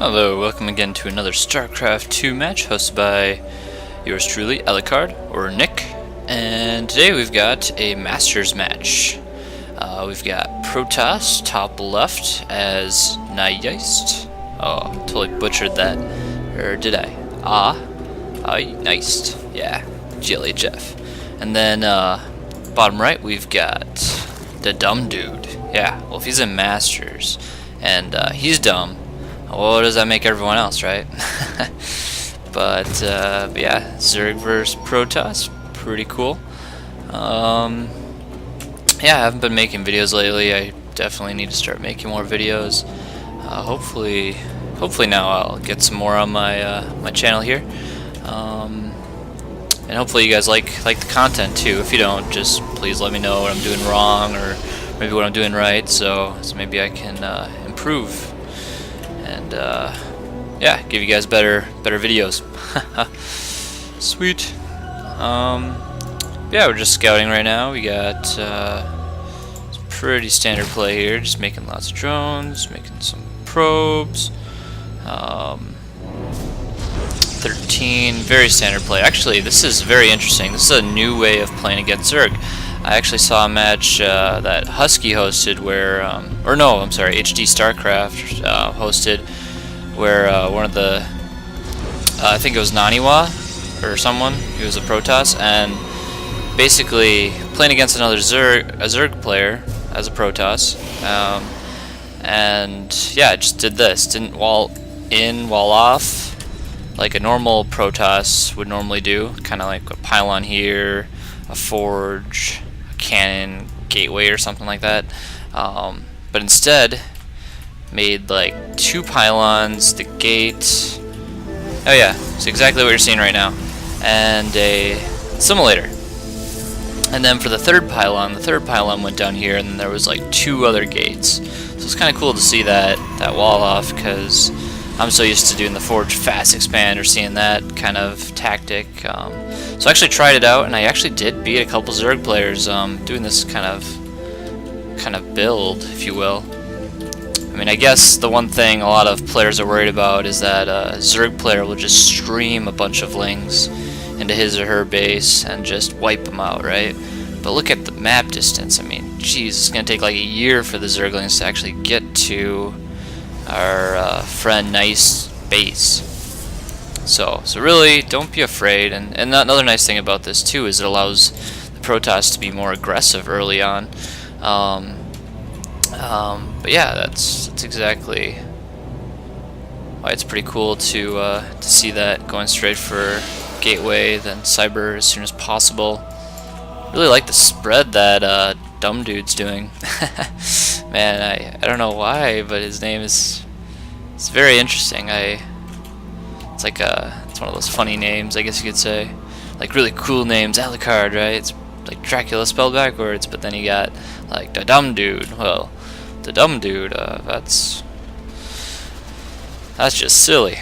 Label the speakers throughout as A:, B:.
A: Hello, welcome again to another Starcraft 2 match hosted by yours truly, Elicard, or Nick. And today we've got a Masters match. We've got Protoss top left as Nyast. Oh, totally butchered that. Or did I? Nyast. Yeah, GLHF. And then bottom right we've got DaDumbDude. Yeah, well if he's in Masters and he's dumb, what does that make everyone else, right? but yeah, Zerg versus Protoss, pretty cool. Yeah, I haven't been making videos lately. I definitely need to start making more videos. Hopefully now I'll get some more on my my channel here. And hopefully you guys like the content too. If you don't, just please let me know what I'm doing wrong or maybe what I'm doing right, so maybe I can improve and yeah, give you guys better videos. Sweet. Yeah, we're just scouting right now. We got some pretty standard play here, just making lots of drones, making some probes. 13, very standard play. Actually, this is very interesting. This is a new way of playing against Zerg. I actually saw a match that Husky hosted where, or no, I'm sorry, HD Starcraft hosted, where one of the, I think it was Naniwa or someone who was a Protoss, and basically playing against another Zerg player as a Protoss, and yeah, just did this. Didn't wall in, wall off like a normal Protoss would normally do, kind of like a pylon here, a forge, a cannon, gateway or something like that, but instead made like 2 pylons, the gate, oh yeah, it's exactly what you're seeing right now, and a simulator. And then for the third pylon went down here, and then there was like 2 other gates. So it's kind of cool to see that wall off, because I'm so used to doing the forge fast expand or seeing that kind of tactic. So I actually tried it out, and I actually did beat a couple Zerg players doing this kind of build, if you will. I mean, I guess the one thing a lot of players are worried about is that a Zerg player will just stream a bunch of lings into his or her base and just wipe them out, right? But look at the map distance. I mean, geez, it's going to take like a year for the Zerglings to actually get to our friend Nyast's base. So really, don't be afraid. And another nice thing about this too is it allows the Protoss to be more aggressive early on. But yeah, that's exactly why it's pretty cool to see that going straight for gateway, then cyber as soon as possible. Really like the spread that DaDumbDude's doing. Man, I don't know why, but his name it's very interesting. It's like it's one of those funny names, I guess you could say, like really cool names. Alucard, right? It's like Dracula spelled backwards, but then you got like DaDumbDude. Well, DaDumbDude, that's just silly.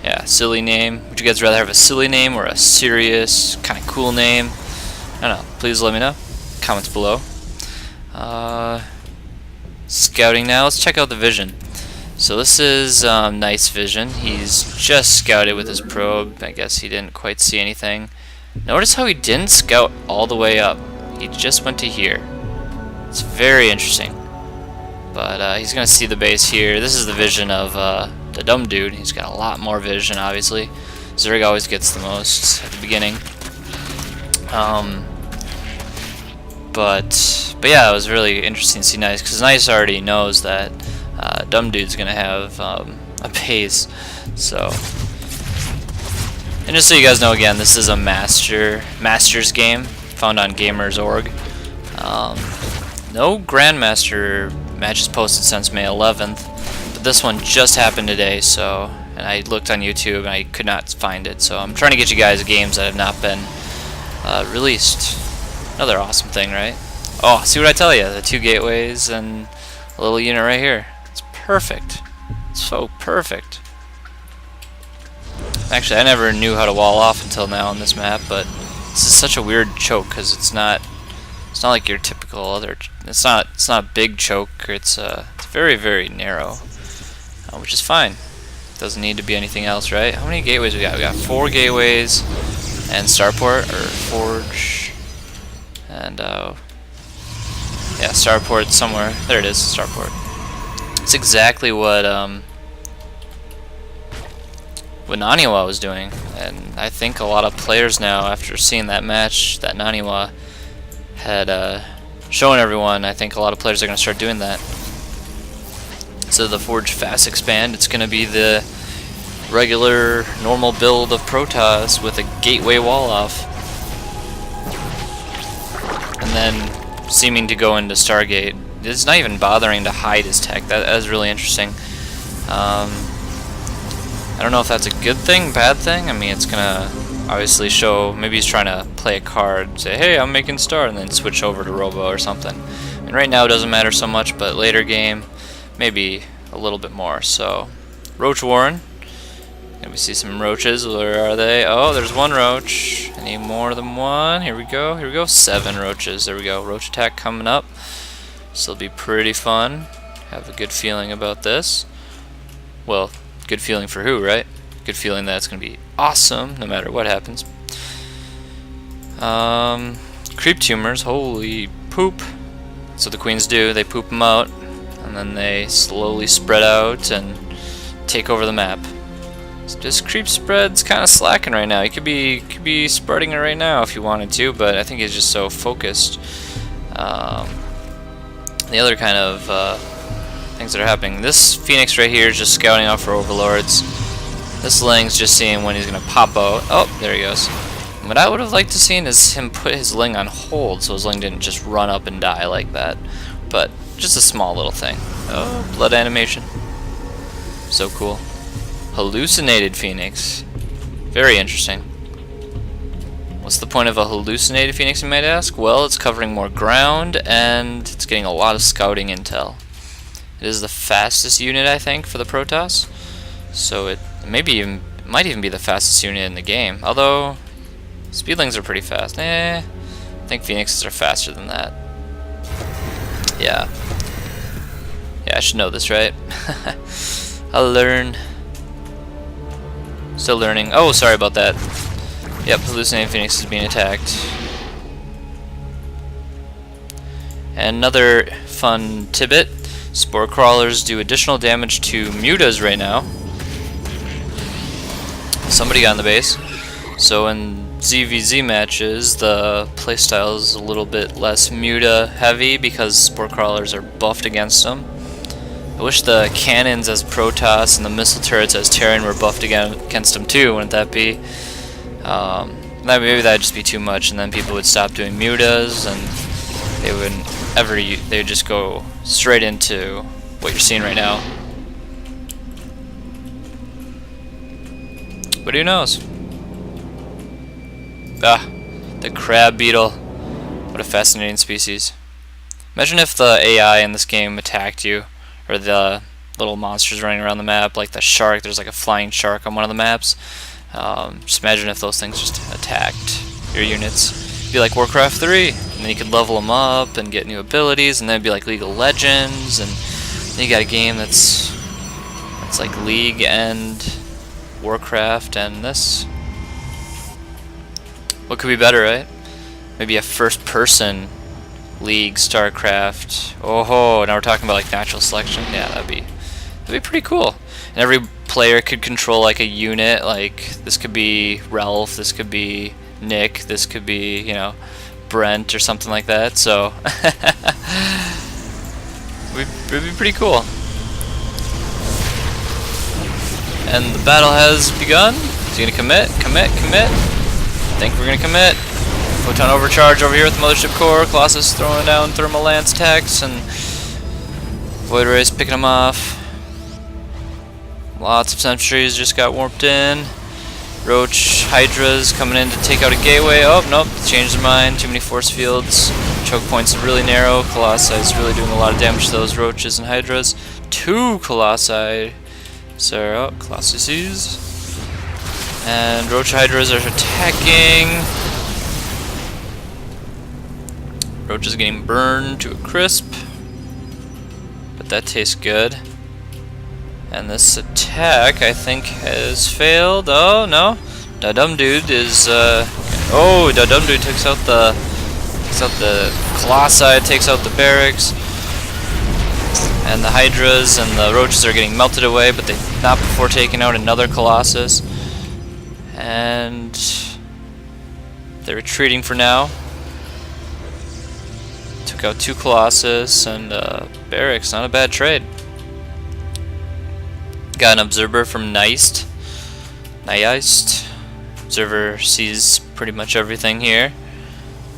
A: Yeah, silly name. Would you guys rather have a silly name or a serious, kind of cool name? I don't know. Please let me know. Comments below. Scouting now. Let's check out the vision. So this is nice vision. He's just scouted with his probe. I guess he didn't quite see anything. Notice how he didn't scout all the way up. He just went to here. It's very interesting. But he's going to see the base here. This is the vision of DaDumbDude. He's got a lot more vision, obviously. Zerg always gets the most at the beginning. But yeah, it was really interesting to see Nyast, because Nyast already knows that DaDumbDude's gonna have a base. So, and just so you guys know, again, this is a Masters game found on Gamers.org. No Grandmaster matches posted since May 11th. This one just happened today, so, and I looked on YouTube and I could not find it, so I'm trying to get you guys games that have not been released. Another awesome thing, right? Oh, see what I tell you, the 2 gateways and a little unit right here. It's perfect. It's so perfect. Actually, I never knew how to wall off until now on this map, but this is such a weird choke because it's not like your typical other. It's not a big choke. It's very, very narrow. which is fine. Doesn't need to be anything else, right? How many gateways we got? We got 4 gateways and starport, or forge, and yeah, starport somewhere. There it is, starport. It's exactly what Naniwa was doing, and I think a lot of players now, after seeing that match that Naniwa had shown everyone, I think a lot of players are going to start doing that. So the Forge Fast Expand, it's going to be the regular normal build of Protoss with a gateway wall off, and then seeming to go into Stargate. It's not even bothering to hide his tech. That is really interesting. I don't know if that's a good thing, bad thing. I mean, it's gonna obviously show, maybe he's trying to play a card, say, hey, I'm making Star, and then switch over to Robo or something. I mean, right now it doesn't matter so much, but later game, maybe a little bit more. So, Roach Warren. Can we see some roaches? Where are they? Oh, there's 1 roach. Any more than 1? Here we go. Here we go. 7 roaches. There we go. Roach attack coming up. This will be pretty fun. Have a good feeling about this. Well, good feeling for who, right? Good feeling that it's going to be awesome no matter what happens. Creep tumors. Holy poop. That's what the queens do. They poop them out, and then they slowly spread out and take over the map. This creep spread's kind of slacking right now. He could be spreading it right now if you wanted to, but I think he's just so focused. The other kind of things that are happening. This Phoenix right here is just scouting out for overlords. This Ling's just seeing when he's gonna pop out. Oh, there he goes. What I would have liked to seen is him put his Ling on hold, so his Ling didn't just run up and die like that. But just a small little thing. Oh, blood animation. So cool. Hallucinated Phoenix. Very interesting. What's the point of a hallucinated Phoenix, you might ask? Well, it's covering more ground, and it's getting a lot of scouting intel. It is the fastest unit, I think, for the Protoss. So it might even be the fastest unit in the game. Although, Speedlings are pretty fast. I think Phoenixes are faster than that. Yeah. Yeah, I should know this, right? I'll learn. Still learning. Oh, sorry about that. Yep, hallucinating Phoenix is being attacked. And another fun tidbit. Spore Crawlers do additional damage to mutas right now. Somebody got in the base. So in ZVZ matches, the playstyle is a little bit less muta heavy because Spore Crawlers are buffed against them. I wish the cannons as Protoss and the missile turrets as Terran were buffed against them too. Wouldn't that be? Maybe that'd just be too much, and then people would stop doing mutas, and they wouldn't ever. They would just go straight into what you're seeing right now. But who knows? Ah, the crab beetle. What a fascinating species. Imagine if the AI in this game attacked you, or the little monsters running around the map, like the shark. There's like a flying shark on one of the maps. Just imagine if those things just attacked your units. It'd be like Warcraft 3, and then you could level them up and get new abilities, and then it'd be like League of Legends, and then you got a game that's like League and Warcraft and this. What could be better, right? Maybe a first-person League, Starcraft. Oh, now we're talking about like natural selection. Yeah, that'd be pretty cool. And every player could control like a unit. Like this could be Ralph, this could be Nick, this could be, you know, Brent or something like that. So it'd be pretty cool. And the battle has begun. Is he gonna commit? Commit? I think we're gonna commit. Photon overcharge over here with the Mothership Core. Colossus throwing down thermal lance attacks, and Void Rays picking them off. Lots of sentries just got warped in. Roach Hydras coming in to take out a gateway. Oh, nope, changed their mind. Too many force fields. Choke points are really narrow. Colossi is really doing a lot of damage to those Roaches and Hydras. 2 Colossi. So, oh, Colossuses. And Roach Hydras are attacking. Roach is getting burned to a crisp. But that tastes good. And this attack, I think, has failed. Oh, no. DaDumbDude is, oh, DaDumbDude takes out the Colossi, takes out the barracks. And the Hydras and the Roaches are getting melted away, but not before taking out another Colossus. And they're retreating for now. Took out 2 Colossus and barracks. Not a bad trade. Got an observer from Nyast. Observer sees pretty much everything here.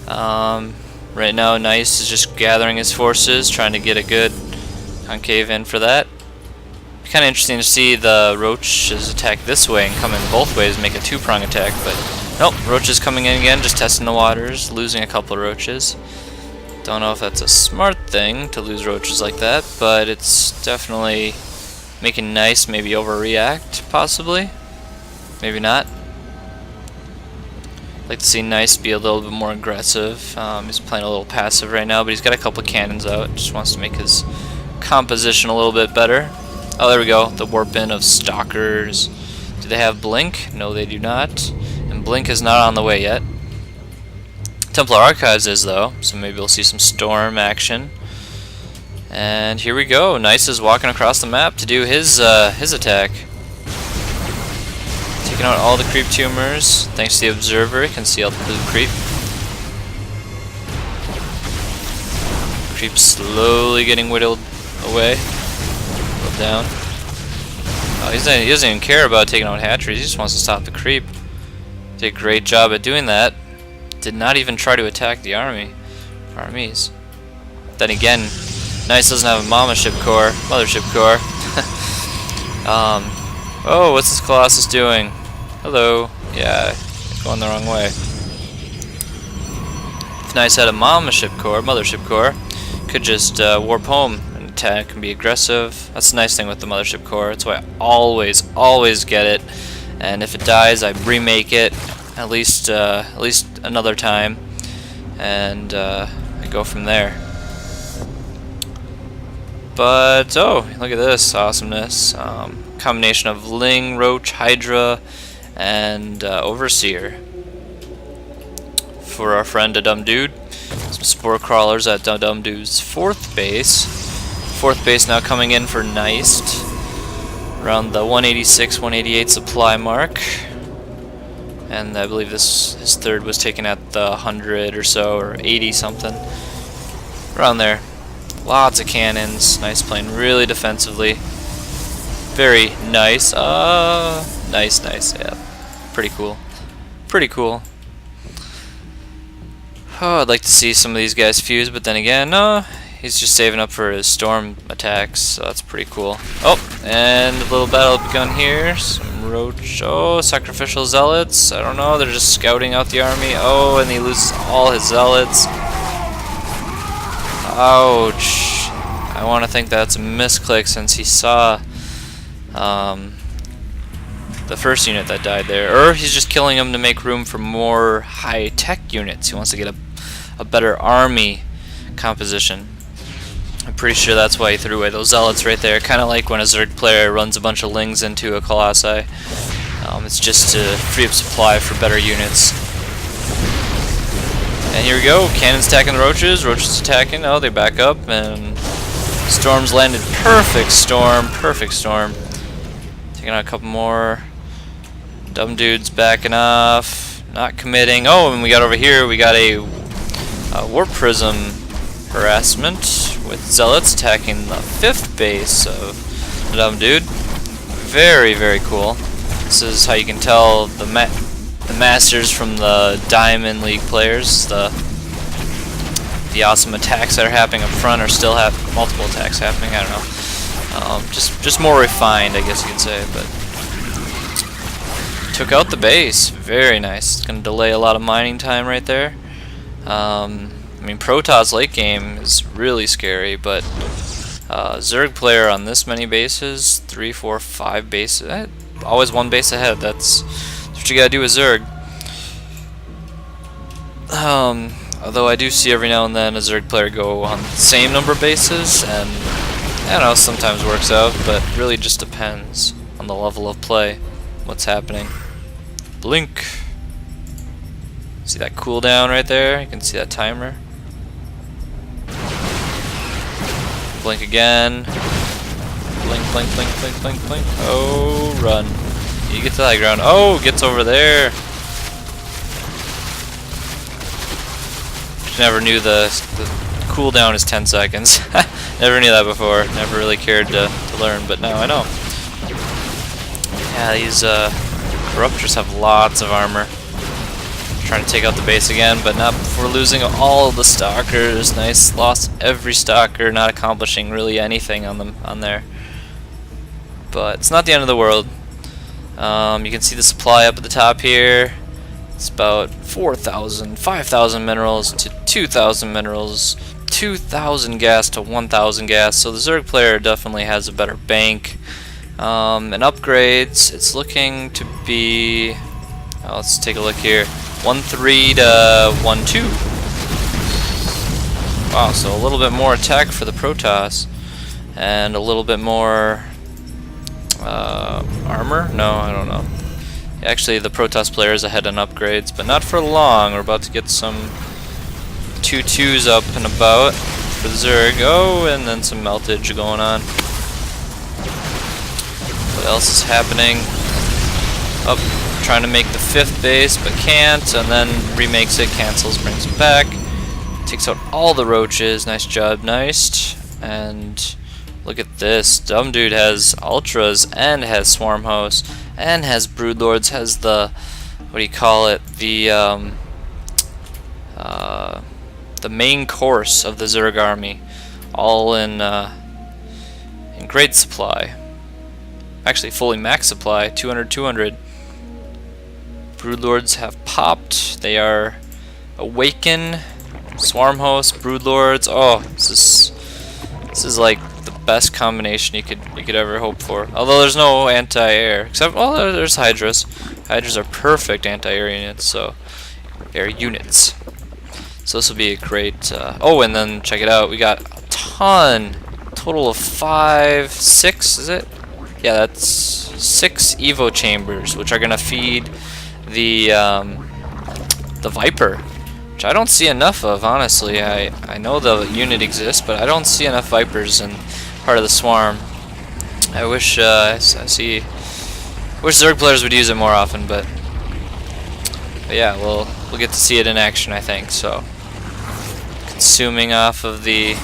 A: Right now, Nyast is just gathering his forces, trying to get a good concave in for that. Kind of interesting to see the Roaches attack this way and come in both ways, make a 2-prong attack. But nope, Roaches coming in again, just testing the waters, losing a couple of Roaches. Don't know if that's a smart thing to lose Roaches like that, but it's definitely making Nyast maybe overreact, possibly. Maybe not. I'd like to see Nyast be a little bit more aggressive. He's playing a little passive right now, but he's got a couple of cannons out. Just wants to make his composition a little bit better. Oh, there we go. The warp in of Stalkers. Do they have Blink? No, they do not. And Blink is not on the way yet. Templar Archives is, though, so maybe we'll see some Storm action. And here we go. Nyast is walking across the map to do his attack. Taking out all the creep tumors. Thanks to the observer, can see all the blue creep. Creep slowly getting whittled away. Whittled down. Oh, he doesn't even care about taking out hatcheries. He just wants to stop the creep. Did a great job at doing that. Did not even try to attack the armies. Then again, Nyast doesn't have a mothership core. Oh, what's this Colossus doing? Hello. Yeah, it's going the wrong way. If Nyast had a mothership core, could just warp home and attack and be aggressive. That's the nice thing with the mothership core. That's why I always get it. And if it dies, I remake it at least another time, and I go from there. But oh, look at this awesomeness! Combination of Ling, Roach, Hydra, and Overseer for our friend DaDumbDude. Some Spore Crawlers at DaDumbDude's 4th base. 4th base now coming in for Nyast around the 186, 188 supply mark. And I believe his 3rd was taken at the 100 or so, or 80 something. Around there. Lots of cannons. Nyast playing really defensively. Very nice. Nice. Yeah. Pretty cool. Oh, I'd like to see some of these guys fuse, but then again, no. He's just saving up for his storm attacks, so that's pretty cool. Oh, and a little battle begun here. Some Roach. Oh, sacrificial zealots. I don't know, they're just scouting out the army. Oh, and he loses all his zealots. Ouch. I want to think that's a misclick since he saw the first unit that died there. Or he's just killing them to make room for more high-tech units. He wants to get a better army composition. I'm pretty sure that's why he threw away those zealots right there. Kind of like when a Zerg player runs a bunch of Lings into a Colossi. It's just to free up supply for better units. And here we go. Cannons attacking the Roaches. Roaches attacking. Oh, they back up. And Storms landed. Perfect storm. Taking out a couple more. DaDumbDude's backing off. Not committing. Oh, and we got over here. We got a Warp Prism harassment with Zealots attacking the 5th base of DaDumbDude. Very cool. This is how you can tell the masters from the Diamond League players. The awesome attacks that are happening up front are still multiple attacks happening. I don't know. Just more refined, I guess you could say. But took out the base. Very nice. It's going to delay a lot of mining time right there. I mean, Protoss late game is really scary, but Zerg player on this many bases, 3, 4, 5 bases, always one base ahead. That's what you gotta do with Zerg. Although I do see every now and then a Zerg player go on the same number of bases, and I don't know, sometimes works out, but really just depends on the level of play, what's happening. Blink. See that cooldown right there? You can see that timer. Blink again. Blink, blink, blink, blink, blink, blink. Oh, run. You get to the high ground. Oh, gets over there. Never knew the cooldown is 10 seconds. Never knew that before. Never really cared to learn, but now I know. Yeah, these Corruptors have lots of armor. Trying to take out the base again, but not before losing all of the Stalkers. Nice, lost every Stalker, not accomplishing really anything on there. But it's not the end of the world. You can see the supply up at the top here. It's about 4,000, 5,000 minerals to 2,000 minerals, 2,000 gas to 1,000 gas. So the Zerg player definitely has a better bank. And upgrades, it's looking to be. Let's take a look here. 1.3 to 1.2. Wow, so a little bit more attack for the Protoss, and a little bit more armor? No, I don't know. Actually, the Protoss player is ahead on upgrades, but not for long. We're about to get some 2.2s up and about for the Zerg. Oh, and then some meltage going on. What else is happening? Up, trying to make the 5th base, but can't, and then remakes it, cancels, brings it back. Takes out all the roaches. Nice job, Nyast. And look at this. DaDumbDude has ultras and has swarm hosts and has broodlords. Has the, what do you call it? The main course of the Zerg army, all in great supply. Actually, fully max supply. 200, 200. Broodlords have popped. They are awaken. Swarm hosts, broodlords. Oh, this is like the best combination you could ever hope for. Although there's no anti-air, except there's Hydras. Hydras are perfect anti-air units. So air units. So this will be a great. Oh, and then check it out. We got a ton. Total of 5, 6. Is it? Yeah, that's 6 Evo chambers, which are gonna feed the Viper, which I don't see enough of, honestly. I know the unit exists, but I don't see enough Vipers in part of the swarm. I wish wish Zerg players would use it more often, but yeah, we'll get to see it in action, I think. So consuming off of the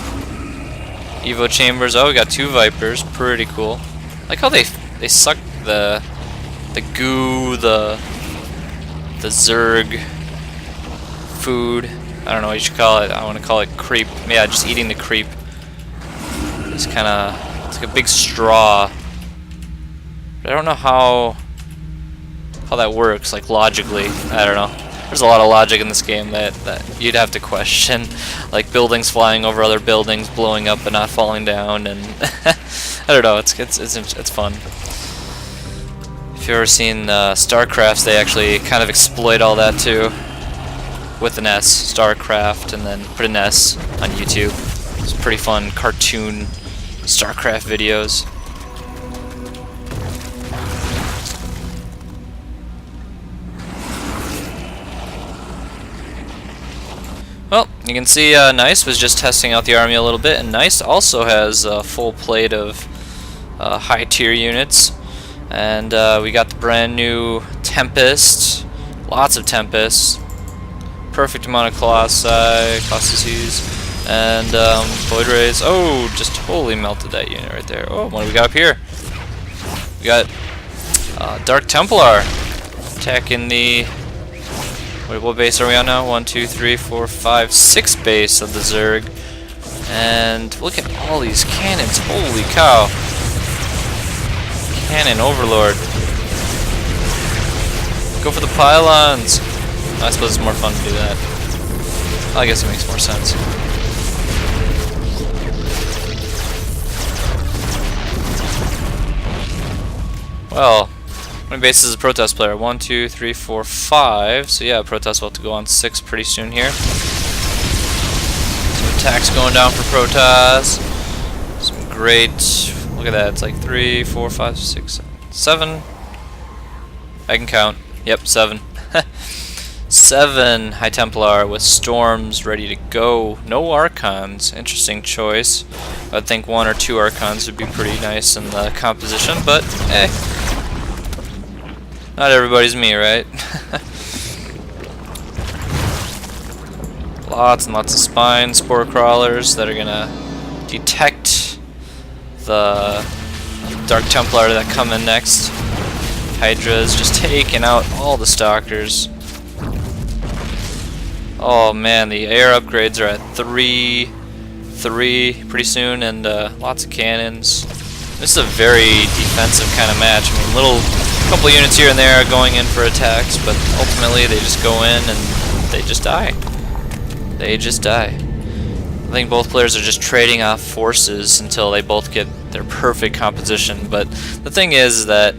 A: Evo chambers. Oh, we got 2 Vipers, pretty cool. Like how they suck the goo, the Zerg food. I don't know what you should call it. I want to call it creep. Yeah, just eating the creep. It's kind of, it's like a big straw. But I don't know how that works, like logically. I don't know. There's a lot of logic in this game that you'd have to question, like buildings flying over other buildings, blowing up but not falling down, and I don't know. It's fun. If you've ever seen Starcraft, they actually kind of exploit all that too, with an S, Starcraft, and then put an S on YouTube. It's pretty fun cartoon Starcraft videos. Well, you can see Nyast was just testing out the army a little bit, and Nyast also has a full plate of high tier units. And we got the brand new Tempest, lots of Tempests, perfect amount of Colossi, and Void Rays. Oh, just totally melted that unit right there. Oh, what do we got up here? We got Dark Templar attacking the. What base are we on now? 1, 2, 3, 4, 5, 6 base of the Zerg. And look at all these cannons. Holy cow. Cannon Overlord. Go for the pylons. I suppose it's more fun to do that. I guess it makes more sense. Well, how many bases is a Protoss player? 1, 2, 3, 4, 5. So yeah, Protoss will have to go on 6 pretty soon here. Some attacks going down for Protoss. Some great. Look at that. It's like 3, 4, 5, 6, 7. I can count. Yep, 7. 7 High Templar with Storms ready to go. No Archons. Interesting choice. I'd think 1 or 2 Archons would be pretty nice in the composition, but not everybody's me, right? Lots and lots of spine spore crawlers that are gonna detect the Dark Templar that come in next. Hydra's just taking out all the stalkers. Oh man, the air upgrades are at 3 pretty soon, and lots of cannons. This is a very defensive kind of match. I mean, couple units here and there are going in for attacks, but ultimately they just go in and they just die. They just die. I think both players are just trading off forces until they both get their perfect composition. But the thing is that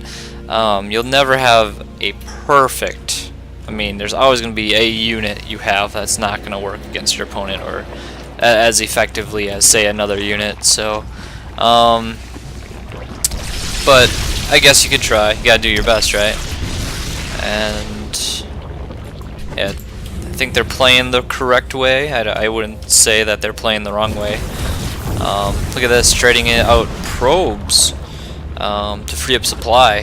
A: you'll never have a perfect. I mean, there's always going to be a unit you have that's not going to work against your opponent or as effectively as, say, another unit. So, but I guess you could try. You gotta do your best, right? And yeah, I think they're playing the correct way. I wouldn't say that they're playing the wrong way. Look at this, trading it out probes to free up supply.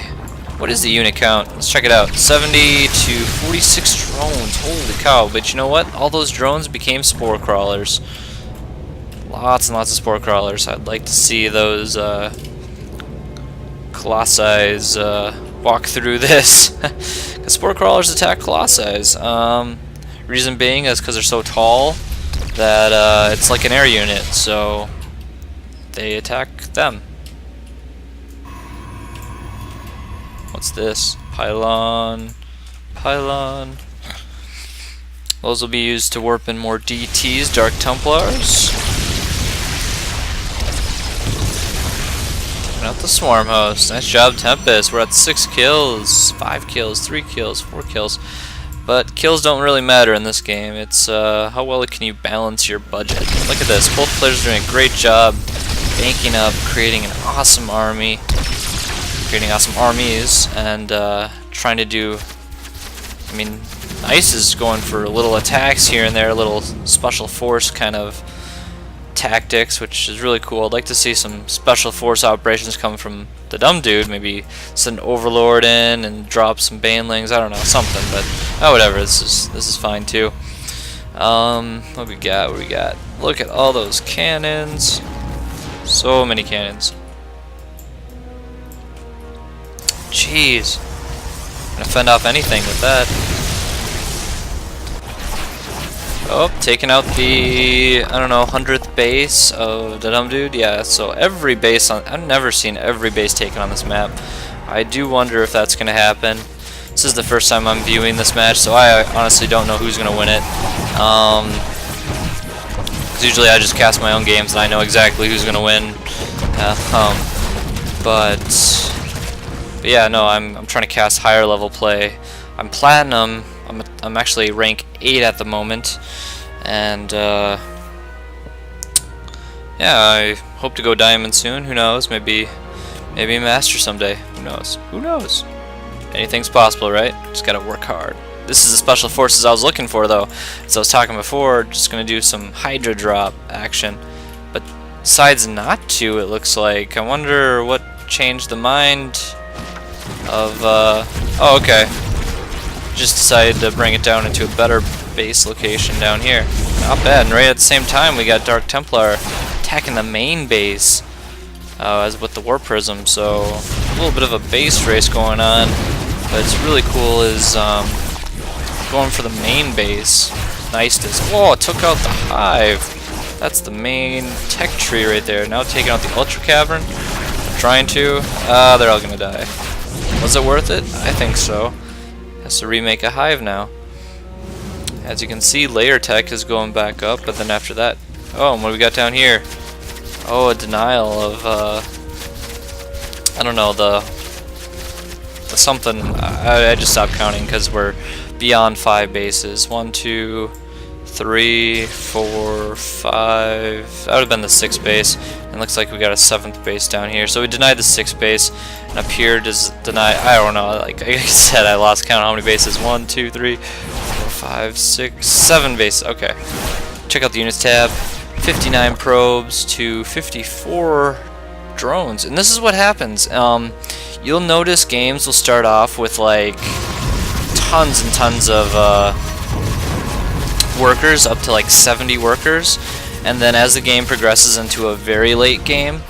A: What is the unit count? Let's check it out. 70 to 46 drones. Holy cow! But you know what? All those drones became spore crawlers. Lots and lots of spore crawlers. I'd like to see those colossi walk through this. Because spore crawlers attack colossi. Reason being is because they're so tall that it's like an air unit, so they attack them. What's this? Pylon. Pylon. Those will be used to warp in more DTs, Dark Templars. Out the Swarm Host. Nice job, Tempest. We're at 6 kills, 5 kills, 3 kills, 4 kills. But kills don't really matter in this game. It's how well can you balance your budget. Look at this. Both players are doing a great job banking up, creating an awesome army, creating awesome armies, and trying to do. I mean, Nyast is going for little attacks here and there, little special force kind of tactics, which is really cool. I'd like to see some special force operations come from DaDumbDude. Maybe send Overlord in and drop some Banelings. I don't know, something. But whatever. This is fine too. What we got? What we got? Look at all those cannons. So many cannons. Jeez. Gonna fend off anything with that. Oh, taking out the, I don't know, 100th base of DaDumbDude. Yeah, so every base on, I've never seen every base taken on this map. I do wonder if that's going to happen. This is the first time I'm viewing this match, so I honestly don't know who's going to win it. Because usually I just cast my own games and I know exactly who's going to win. But yeah, no, I'm trying to cast higher level play. I'm Platinum. I'm actually rank 8 at the moment, and yeah, I hope to go Diamond soon. Who knows? Maybe Master someday. Who knows? Who knows? Anything's possible, right? Just gotta work hard. This is the special forces I was looking for, though. As I was talking before, just gonna do some Hydra drop action, but decides not to. It looks like. I wonder what changed the mind of. Oh, okay. Just decided to bring it down into a better base location down here. Not bad. And right at the same time, we got Dark Templar attacking the main base as with the War Prism. So a little bit of a base race going on. But it's really cool is going for the main base. Nyast is. Whoa! It took out the hive. That's the main tech tree right there. Now taking out the Ultra Cavern. Trying to. They're all gonna die. Was it worth it? I think so. Has to remake a hive now. As you can see, layer tech is going back up, but then after that, oh, and what do we got down here? Oh, a denial of I don't know, the something. I just stopped counting because we're beyond 5 bases. 1, 2, 3, 4, 5. That would have been the 6th base, and It looks like we got a 7th base down here. So we denied the 6th base, and up here does deny, I don't know, like I said, I lost count how many bases. 1, 2, 3, 4, 5, 6, 7 bases. Okay. Check out the units tab. 59 probes to 54 drones. And this is what happens. You'll notice games will start off with like tons and tons of workers, up to like 70 workers. And then as the game progresses into a very late game,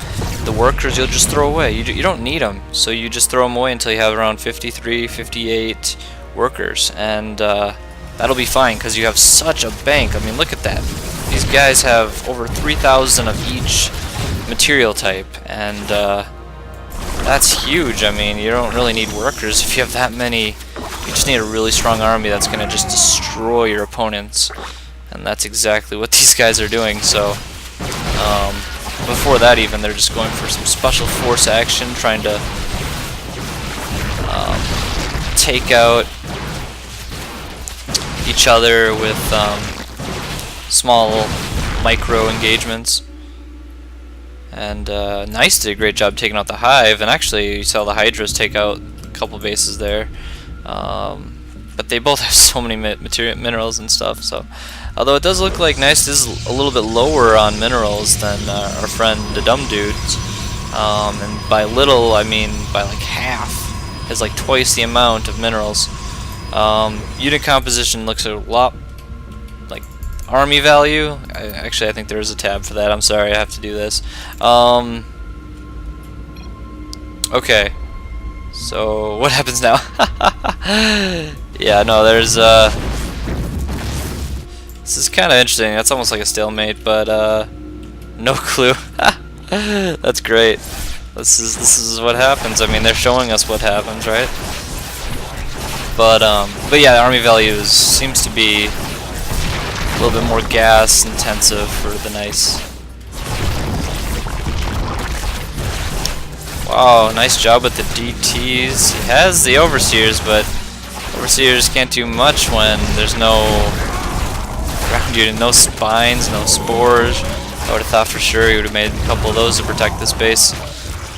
A: the workers you'll just throw away. You don't need them, so you just throw them away until you have around 53, 58 workers, and that'll be fine because you have such a bank. I mean, look at that. These guys have over 3,000 of each material type, and that's huge. I mean, you don't really need workers if you have that many. You just need a really strong army that's going to just destroy your opponents. And that's exactly what these guys are doing. So before that even, they're just going for some special force action, trying to take out each other with small micro engagements. And Nyast did a great job taking out the hive, and actually you saw the Hydras take out a couple bases there. But they both have so many minerals and stuff, so although it does look like Nyast is a little bit lower on minerals than our friend DaDumbDude, and by little I mean by like half. Has like twice the amount of minerals. Unit composition looks a lot like army value. Actually, I think there is a tab for that. I'm sorry, I have to do this. Okay. So what happens now? Yeah, no, there's this is kind of interesting. That's almost like a stalemate, but no clue. That's great. This is what happens. I mean, they're showing us what happens, right? But yeah, the army values seems to be a little bit more gas intensive for the Nyast. Wow, nice job with the DTs. He has the Overseers, but Overseers can't do much when there's no ground unit, no spines, no spores. I would have thought for sure he would have made a couple of those to protect this base.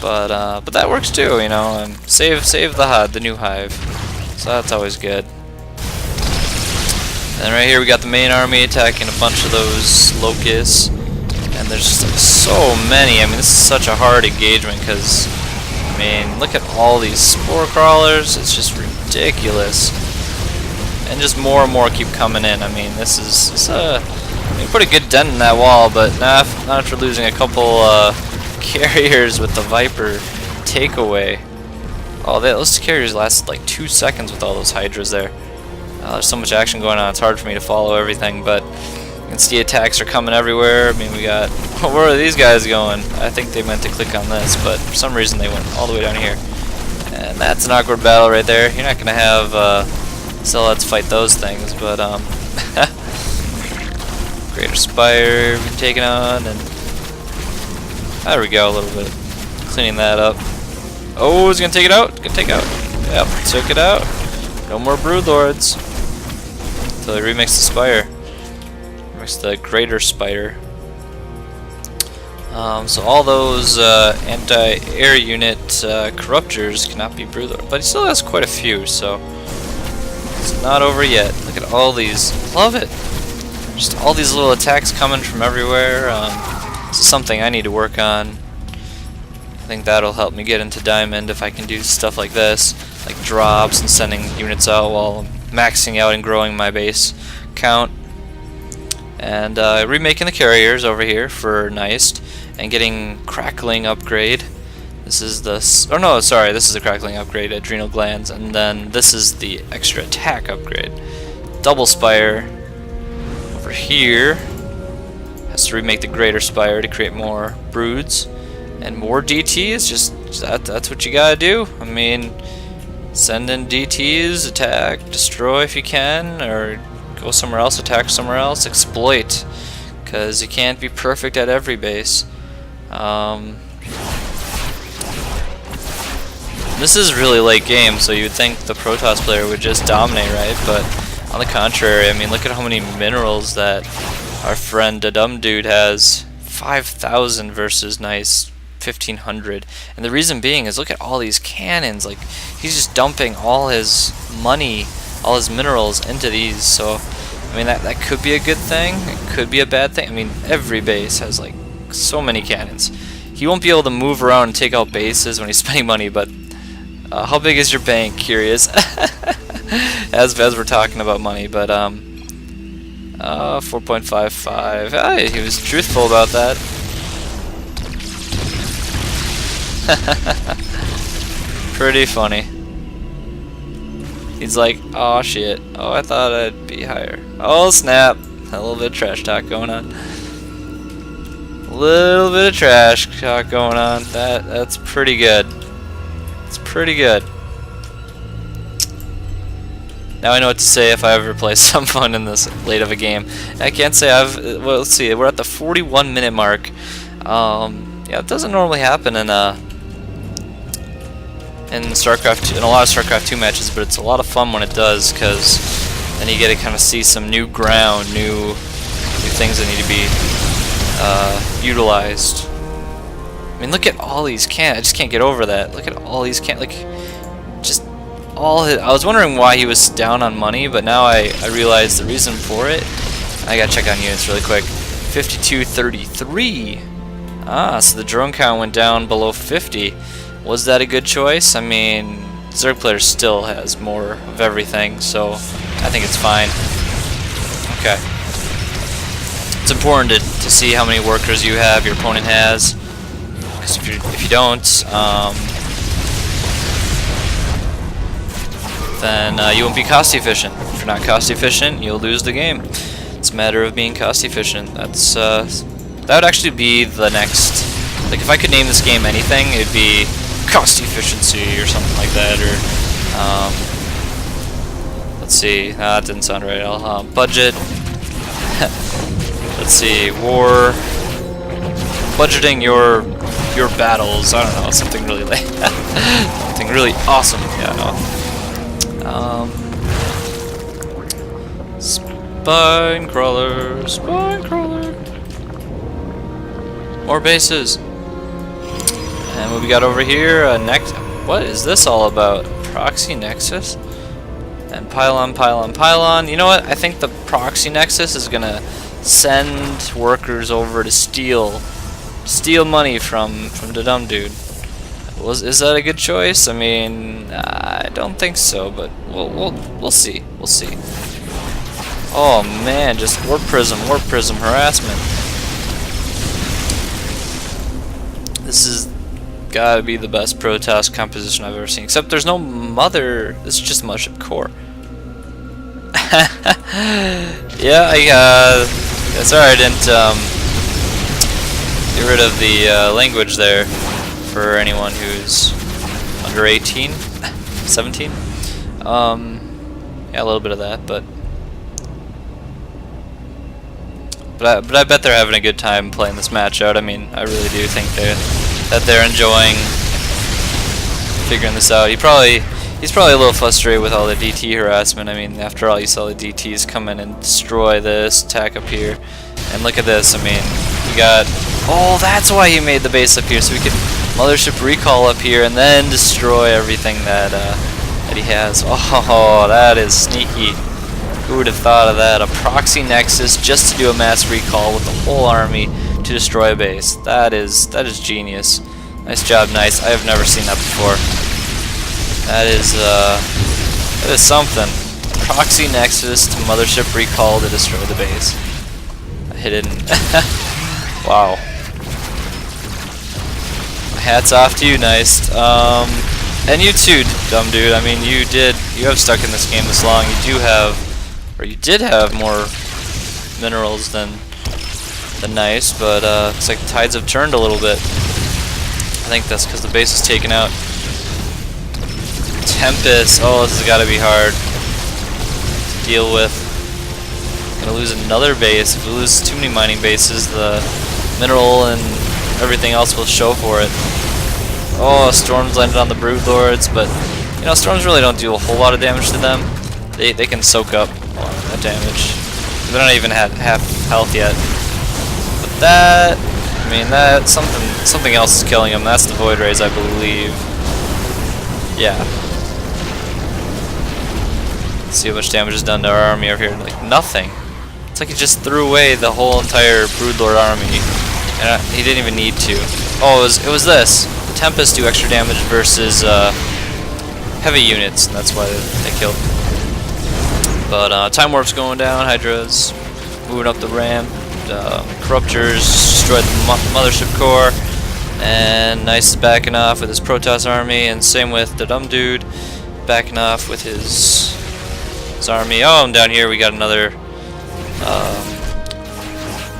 A: But that works too, you know. And save the HUD, the new hive. So that's always good. And right here we got the main army attacking a bunch of those locusts. And there's just like so many. I mean, this is such a hard engagement because, I mean, look at all these spore crawlers. It's just ridiculous. And just more and more keep coming in. I mean, this is you put a good dent in that wall, but not after losing a couple carriers with the Viper takeaway. Oh, those carriers lasted like 2 seconds with all those Hydras there. There's so much action going on, it's hard for me to follow everything, but you can see attacks are coming everywhere. I mean, we got, where are these guys going? I think they meant to click on this, but for some reason they went all the way down here. And that's an awkward battle right there. You're not going to have Zealots fight those things, but Greater Spire been taken on, and there we go, a little bit. Cleaning that up. Oh, is he going to take it out? Gonna take it out. Yep, took it out. No more Broodlords. Until they remix the Spire. Remix the Greater Spire. So all those anti-air unit corruptors cannot be Broodlord. But he still has quite a few, so it's not over yet. Look at all these. Love it. Just all these little attacks coming from everywhere. This is something I need to work on. I think that'll help me get into Diamond if I can do stuff like this, like drops and sending units out while maxing out and growing my base count. And remaking the carriers over here for Nyast and getting Crackling upgrade. This is the, oh no, sorry, this is the Crackling upgrade, Adrenal Glands, and then this is the extra attack upgrade. Double Spire over here has to remake the Greater Spire to create more broods. And more DTs, just that's what you gotta do. I mean, send in DTs, attack, destroy if you can, or go somewhere else, attack somewhere else, exploit, because you can't be perfect at every base. This is really late game, so you'd think the Protoss player would just dominate, right? But on the contrary, I mean, look at how many minerals that our friend DaDumbDude has. 5,000 versus Nyast 1,500. And the reason being is look at all these cannons. Like, he's just dumping all his money, all his minerals into these. So, I mean, that could be a good thing. It could be a bad thing. I mean, every base has like so many cannons. He won't be able to move around and take out bases when he's spending money, but how big is your bank? Curious. as we're talking about money, but 4.55. Hey, he was truthful about that. Pretty funny. He's like, oh shit. Oh, I thought I'd be higher. Oh snap! A little bit of trash talk going on. A little bit of trash talk going on. That's pretty good. It's pretty good. Now I know what to say if I ever play someone in this late of a game. I can't say I've. Well, let's see. We're at the 41-minute mark. Yeah, it doesn't normally happen in Starcraft, in a lot of Starcraft 2 matches, but it's a lot of fun when it does, because then you get to kind of see some new ground, new things that need to be utilized. I mean, look at all these cannons. I just can't get over that. Look at all these cannons. Like, just all his. I was wondering why he was down on money, but now I realize the reason for it. I gotta check on units really quick. 5233. Ah, so the drone count went down below 50. Was that a good choice? I mean, Zerg player still has more of everything, so I think it's fine. Okay. It's important to see how many workers you have, your opponent has, because if you don't, then you won't be cost efficient. If you're not cost efficient, you'll lose the game. It's a matter of being cost efficient. That's that would actually be the next. Like, if I could name this game anything, it'd be cost efficiency or something like that. Or let's see. That didn't sound right. I'll budget. Let's see. War. Budgeting your battles. I don't know. Something really like something really awesome. Yeah. No. Spine crawler. Spine crawler. More bases. And what we got over here, next. What is this all about? Proxy Nexus? And pylon, pylon, pylon. You know what? I think the Proxy Nexus is gonna send workers over to steal money from DaDumbDude. Is that a good choice? I mean, I don't think so, but we'll see. We'll see. Oh man, just warp prism harassment. This is gotta be the best Protoss composition I've ever seen. Except there's no mother. This is just mothership core. Yeah, sorry I didn't get rid of the language there for anyone who's under 18, 17. Yeah, a little bit of that, but I bet they're having a good time playing this match out. I mean, I really do think that they're enjoying figuring this out. He's probably a little frustrated with all the DT harassment. I mean, after all, you saw the DTs come in and destroy this, attack up here, and look at this. I mean, you got. Oh, that's why he made the base up here, so we could mothership recall up here and then destroy everything that he has. Oh, that is sneaky. Who would have thought of that? A proxy nexus just to do a mass recall with the whole army to destroy a base. That is genius. Nice job, Nyast. I have never seen that before. That is something. Proxy nexus to mothership recall to destroy the base. Hidden. Wow. Hats off to you, Nyast. And you too, dumb dude. I mean, you have stuck in this game this long. You did have more minerals than Nyast, but looks like the tides have turned a little bit. I think that's because the base is taken out. Tempest. Oh, this has got to be hard to deal with. Gonna lose another base. If we lose too many mining bases, the mineral and everything else will show for it. Oh, storms landed on the Broodlords, but you know, storms really don't do a whole lot of damage to them. They can soak up a lot of that damage. They're not even at half health yet. But that I mean, that something else is killing him. That's the Void Rays, I believe. Yeah. Let's see how much damage is done to our army over here. Like nothing. It's like he just threw away the whole entire Broodlord army, and he didn't even need to. Oh, it was this. The Tempests do extra damage versus heavy units, and that's why they killed. But Time Warp's going down. Hydra's moving up the ramp. Corruptors destroyed the mothership core, and Nyast is backing off with his Protoss army, and same with DaDumbDude backing off with his army. Oh, and down here we got another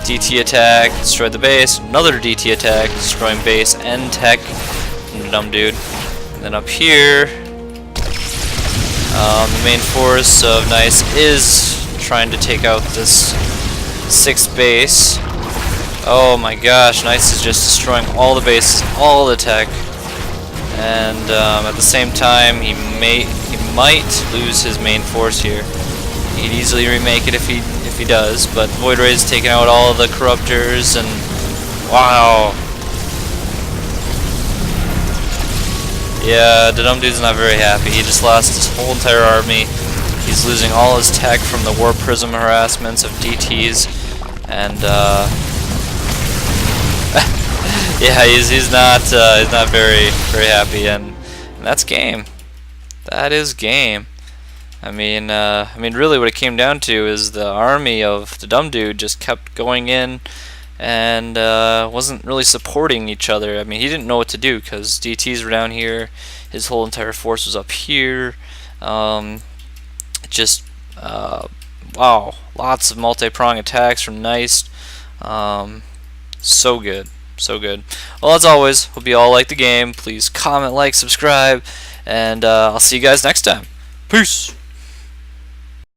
A: DT attack, destroyed the base. Another DT attack, destroying base and tech from DaDumbDude. And then up here, the main force of Nyast is trying to take out this 6th base. Oh my gosh, Nyast is just destroying all the bases, all the tech, and at the same time he might lose his main force here. He'd easily remake it if he does, but Void Ray's taking out all the Corruptors, and wow. Yeah, DaDumbDude's not very happy. He just lost his whole entire army. He's losing all his tech from the Warp Prism harassments of DTs, and yeah, he's not very happy, and that's game. That is game. I mean, really, what it came down to is the army of DaDumbDude just kept going in and wasn't really supporting each other. I mean, he didn't know what to do because DTs were down here, his whole entire force was up here. Just wow, lots of multi-prong attacks from Nyast. So good, so good. Well, as always, hope you all like the game. Please comment, like, subscribe, and I'll see you guys next time. Peace.